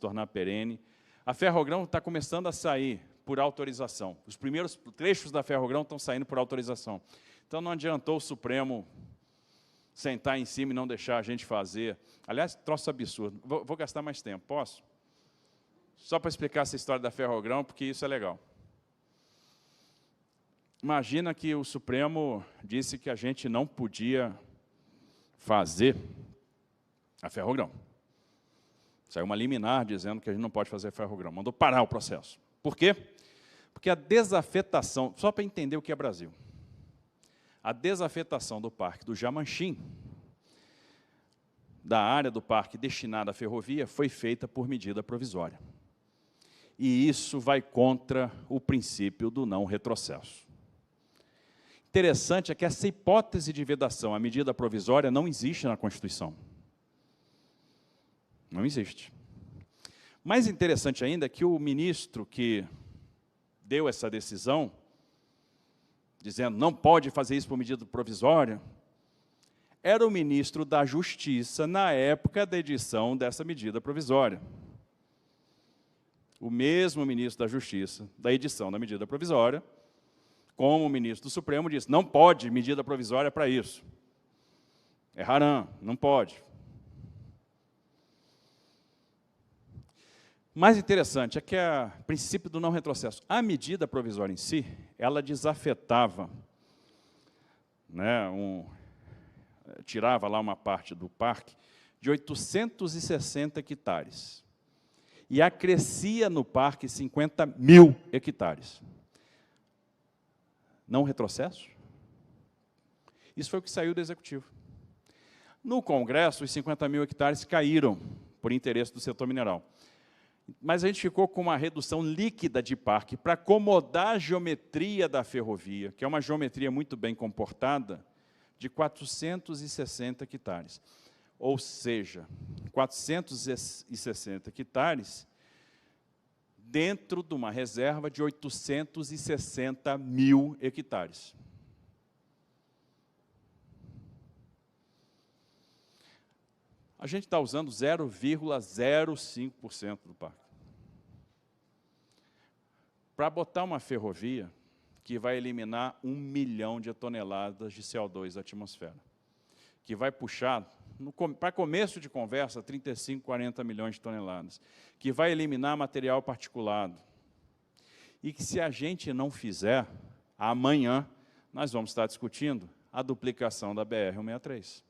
tornar perene. A Ferrogrão está começando a sair por autorização. Os primeiros trechos da Ferrogrão estão saindo por autorização. Então, não adiantou o Supremo sentar em cima e não deixar a gente fazer. Aliás, troço absurdo. Vou gastar mais tempo, posso? Só para explicar essa história da Ferrogrão, porque isso é legal. Imagina que o Supremo disse que a gente não podia fazer a Ferrogrão. Saiu uma liminar dizendo que a gente não pode fazer a Ferrogrão. Mandou parar o processo. Por quê? Porque a desafetação, só para entender o que é Brasil, a desafetação do Parque do Jamanchim, da área do parque destinada à ferrovia, foi feita por medida provisória. E isso vai contra o princípio do não retrocesso. Interessante é que essa hipótese de vedação à medida provisória não existe na Constituição. Não existe. Mais interessante ainda é que o ministro que deu essa decisão, dizendo não pode fazer isso por medida provisória, era o ministro da Justiça na época da edição dessa medida provisória. O mesmo ministro da Justiça da edição da medida provisória, como o ministro do Supremo disse, não pode medida provisória para isso. É haram, não pode. Mais interessante é que o princípio do não retrocesso, a medida provisória em si, ela desafetava, né, tirava lá uma parte do parque de 860 hectares e acrescia no parque 50.000 hectares. Não retrocesso? Isso foi o que saiu do Executivo. No Congresso, os 50.000 hectares caíram por interesse do setor mineral. Mas a gente ficou com uma redução líquida de parque para acomodar a geometria da ferrovia, que é uma geometria muito bem comportada, de 460 hectares. Ou seja, 460 hectares dentro de uma reserva de 860.000 hectares. A gente está usando 0,05% do parque. Para botar uma ferrovia que vai eliminar 1 milhão de toneladas de CO2 da atmosfera, que vai puxar, para começo de conversa, 35, 40 milhões de toneladas, que vai eliminar material particulado, e que se a gente não fizer, amanhã nós vamos estar discutindo a duplicação da BR-163.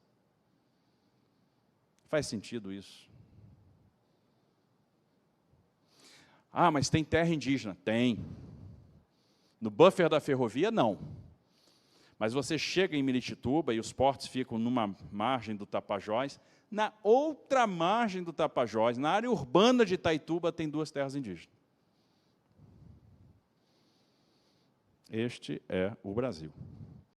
Faz sentido isso? Ah, mas tem terra indígena? Tem. No buffer da ferrovia, não. Mas você chega em Miritituba e os portos ficam numa margem do Tapajós, na outra margem do Tapajós, na área urbana de Itaituba, tem 2 terras indígenas. Este é o Brasil.